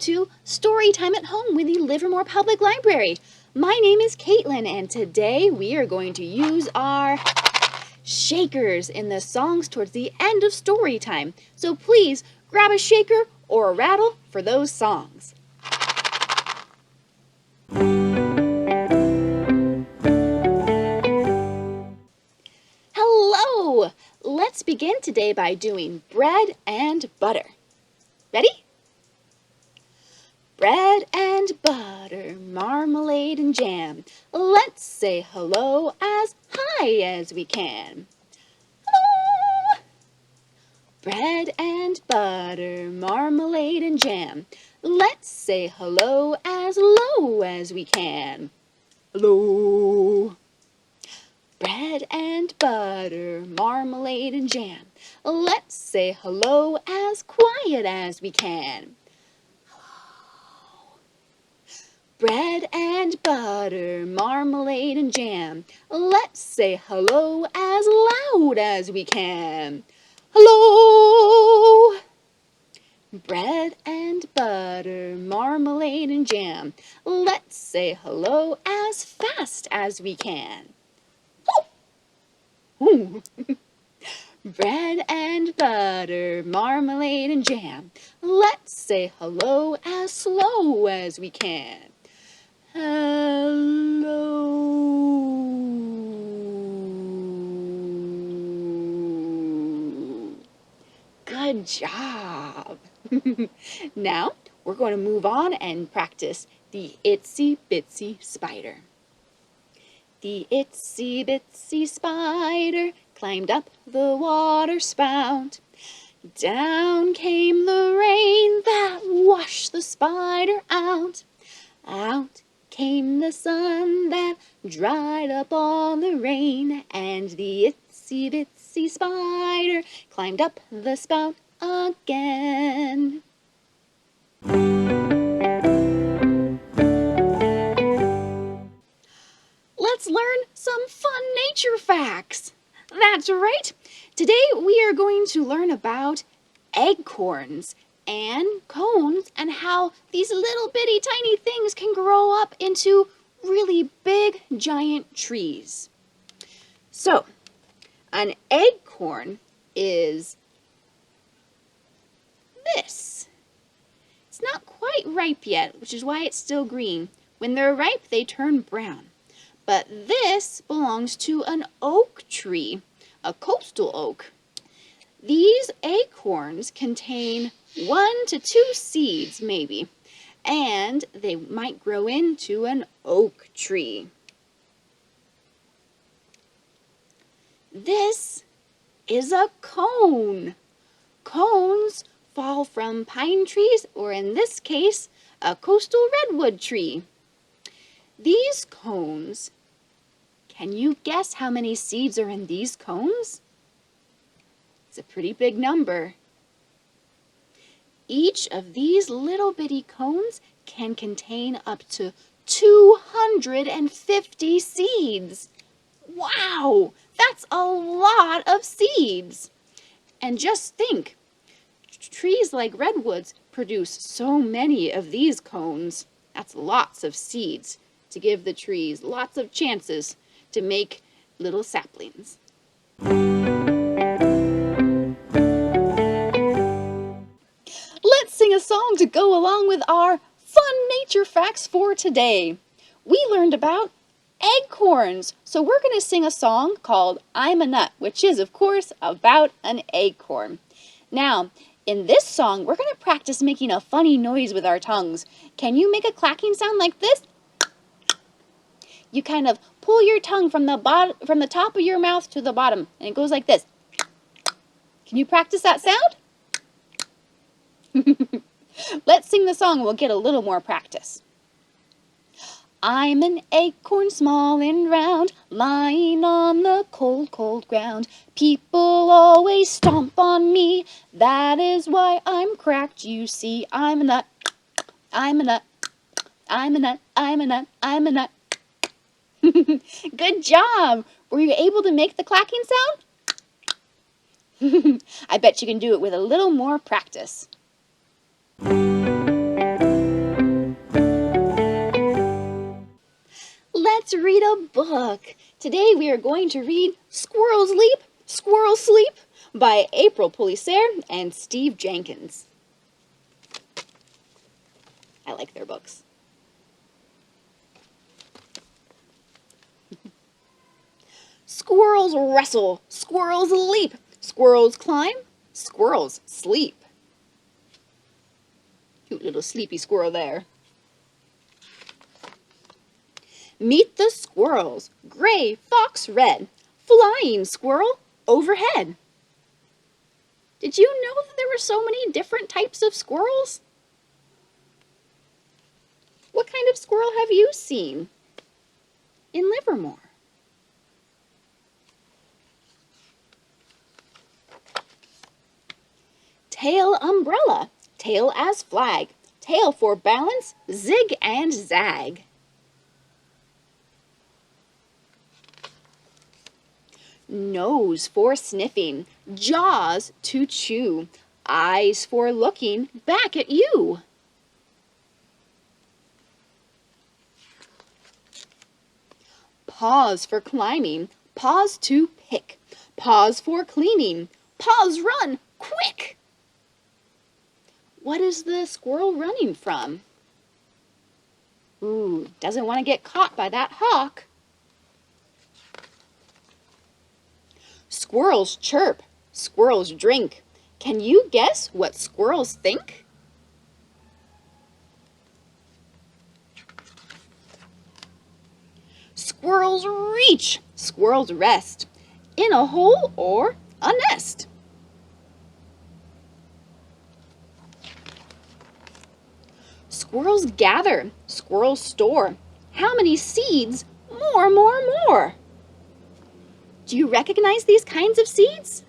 to Storytime at Home with the Livermore Public Library. My name is Caitlin, and today we are going to use our shakers in the songs towards the end of Storytime. So please grab a shaker or a rattle for those songs. Hello! Let's begin today by doing bread and butter. Ready? Bread and butter, marmalade and jam. Let's say hello as high as we can. Hello! Bread and butter, marmalade and jam. Let's say hello as low as we can. Hello! Bread and butter, marmalade and jam. Let's say hello as quiet as we can. Bread and butter, marmalade and jam. Let's say hello as loud as we can. Hello! Bread and butter, marmalade and jam. Let's say hello as fast as we can. Ooh. Bread and butter, marmalade and jam. Let's say hello as slow as we can. Hello. Good job. Now we're going to move on and practice the itsy bitsy spider. The itsy bitsy spider climbed up the water spout. Down came the rain that washed the spider out. Out came the sun that dried up all the rain, and the itsy bitsy spider climbed up the spout again. Let's learn some fun nature facts. That's right. Today we are going to learn about acorns and cones and how these little bitty tiny things can grow up into really big giant trees. So, an acorn is this. It's not quite ripe yet, which is why it's still green. When they're ripe, they turn brown. But this belongs to an oak tree, a coastal oak. These acorns contain 1 to 2 seeds, maybe, and they might grow into an oak tree. This is a cone. Cones fall from pine trees, or in this case, a coastal redwood tree. These cones, can you guess how many seeds are in these cones? It's a pretty big number. Each of these little bitty cones can contain up to 250 seeds. Wow, that's a lot of seeds. And just think, trees like redwoods produce so many of these cones. That's lots of seeds to give the trees lots of chances to make little saplings. Let's sing a song to go along with our fun nature facts for today. We learned about acorns, so we're going to sing a song called I'm a Nut, which is, of course, about an acorn. Now, in this song, we're going to practice making a funny noise with our tongues. Can you make a clacking sound like this? You kind of pull your tongue from the top of your mouth to the bottom, and it goes like this. Can you practice that sound? Let's sing the song. We'll get a little more practice. I'm an acorn small and round, lying on the cold, cold ground. People always stomp on me. That is why I'm cracked, you see. I'm a nut. I'm a nut. I'm a nut. I'm a nut. I'm a nut. Good job! Were you able to make the clacking sound? I bet you can do it with a little more practice. let's read a book. Today we are going to read Squirrels Leap, Squirrels Sleep by Pulley, Sayre and Steve Jenkins. I like their books. Squirrels wrestle, squirrels leap, squirrels climb, squirrels sleep. Cute little sleepy squirrel there. Meet the squirrels, gray, fox, red, flying squirrel overhead. Did you know that there were so many different types of squirrels? What kind of squirrel have you seen in Livermore? Tail umbrella, tail as flag, tail for balance, zig and zag. Nose for sniffing, jaws to chew, eyes for looking back at you. Paws for climbing, paws to pick, paws for cleaning, paws run quick. What is the squirrel running from? Ooh, doesn't want to get caught by that hawk. Squirrels chirp, squirrels drink. Can you guess what squirrels think? Squirrels reach, squirrels rest, in a hole or a nest. Squirrels gather, squirrels store. How many seeds? More. Do you recognize these kinds of seeds?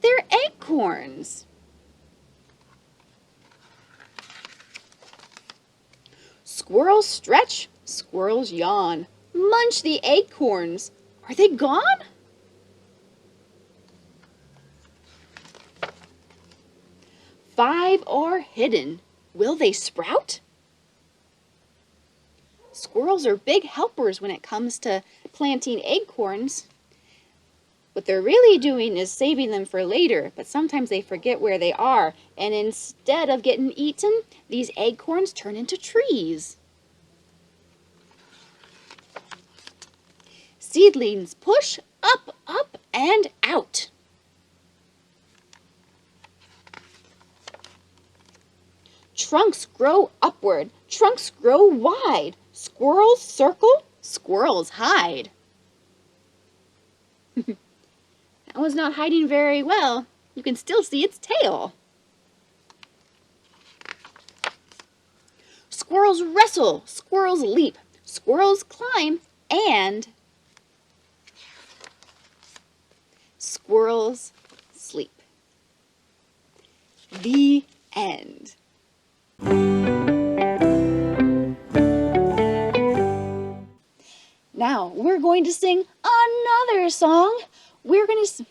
They're acorns. Squirrels stretch, squirrels yawn. Munch the acorns. Are they gone? Five are hidden. Will they sprout? Squirrels are big helpers when it comes to planting acorns. What they're really doing is saving them for later, but sometimes they forget where they are, and instead of getting eaten, these acorns turn into trees. Seedlings push up, and out. Trunks grow upward, trunks grow wide. Squirrels circle, squirrels hide. That one's not hiding very well. You can still see its tail. Squirrels wrestle, squirrels leap, squirrels climb, and squirrels sleep. The end. Now, we're going to sing another song. Let's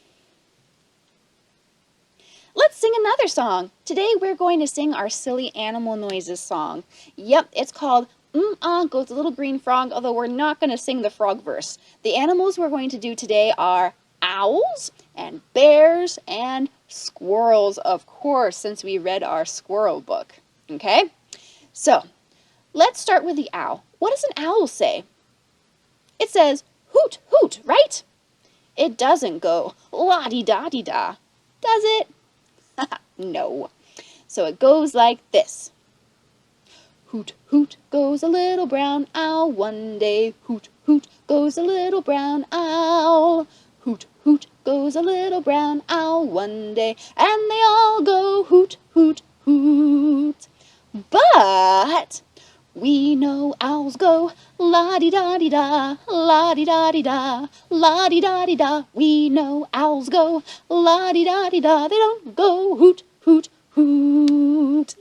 sing another song. Today, we're going to sing our silly animal noises song. Yep, it's called Goes the Little Green Frog, although we're not going to sing the frog verse. The animals we're going to do today are owls and bears and squirrels, of course, since we read our squirrel book. Okay? So, let's start with the owl. What does an owl say? It says, hoot, hoot, right? It doesn't go la-di-da-di-da, does it? No. So it goes like this. Hoot, hoot, goes a little brown owl one day. Hoot, hoot, goes a little brown owl. Hoot, hoot, goes a little brown owl one day. And they all go hoot, hoot, hoot. But we know owls go la-di-da-di-da, la-di-da-di-da, la-di-da-di-da. We know owls go la-di-da-di-da. They don't go hoot, hoot, hoot.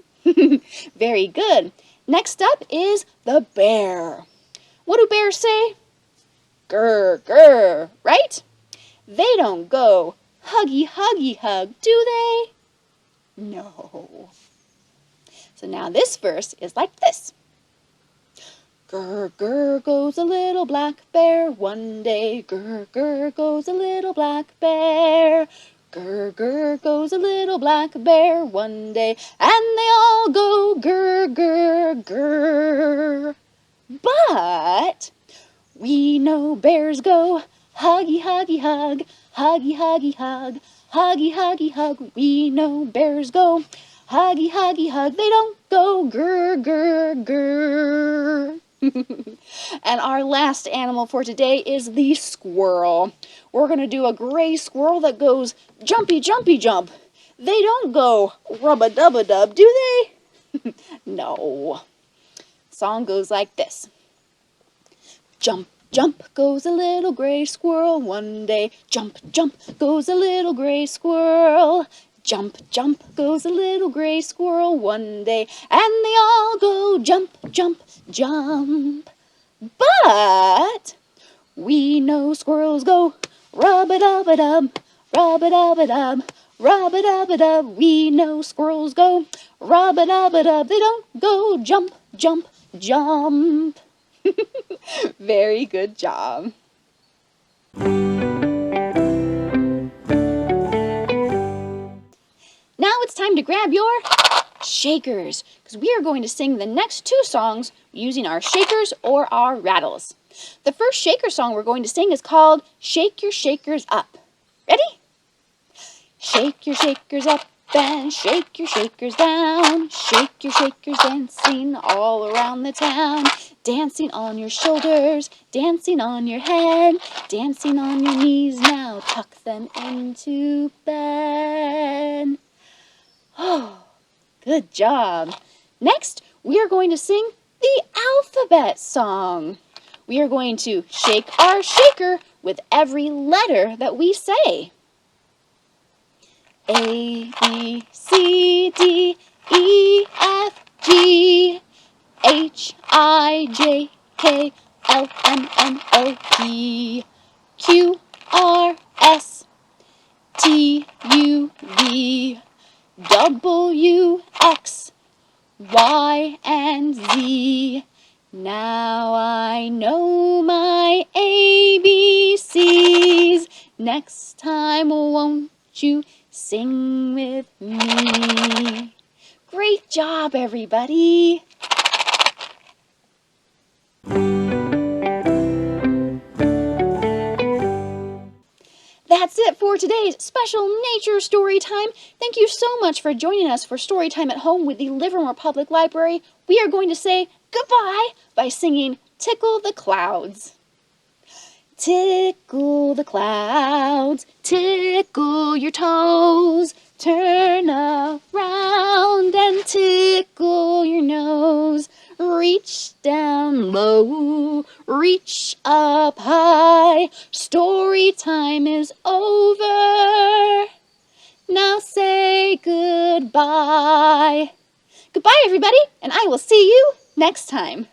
Very good. Next up is the bear. What do bears say? Grr, grr, right? They don't go huggy, huggy, hug, do they? No. So now this verse is like this. Grr, grr goes a little black bear one day. Grr, grr goes a little black bear. Grr, grr goes a little black bear one day. And they all go grr, grr, grr. But we know bears go huggy, huggy, hug. Huggy, huggy, hug. Huggy, huggy, hug. We know bears go huggy, huggy, hug. They don't go grr, grr, grr. And our last animal for today is the squirrel. We're going to do a gray squirrel that goes jumpy, jumpy, jump. They don't go rub-a-dub-a-dub, do they? No. Song goes like this. Jump, jump goes a little gray squirrel one day. Jump, jump goes a little gray squirrel. Jump, jump goes a little gray squirrel one day. And they all go jump, jump, jump. But we know squirrels go rub-a-dub-a-dub, rub-a-dub-a-dub, rub-a-dub-a-dub. We know squirrels go rub-a-dub-a-dub. They don't go jump, jump, jump. Very good job. Now it's time to grab your shakers, because we are going to sing the next two songs using our shakers or our rattles. The first shaker song we're going to sing is called Shake Your Shakers Up. Ready? Shake your shakers up and shake your shakers down. Shake your shakers dancing all around the town. Dancing on your shoulders, dancing on your head, dancing on your knees now. Tuck them into bed. Oh, good job. Next, we are going to sing the alphabet song. We are going to shake our shaker with every letter that we say. A, B, C, D, E, F, G, H, I, J, K, L, M, N, O, P, Q, R, S, T, U, V, W, X, Y, and Z. Now I know my ABCs. Next time, won't you sing with me? Great job, everybody. That's it for today's special nature story time. Thank you so much for joining us for Storytime at Home with the Livermore Public Library. We are going to say goodbye by singing Tickle the Clouds. Tickle the clouds, tickle your toes, turn around and tickle your nose. Reach down low, reach up high, story time is over. Now say goodbye. Goodbye, everybody, and I will see you next time.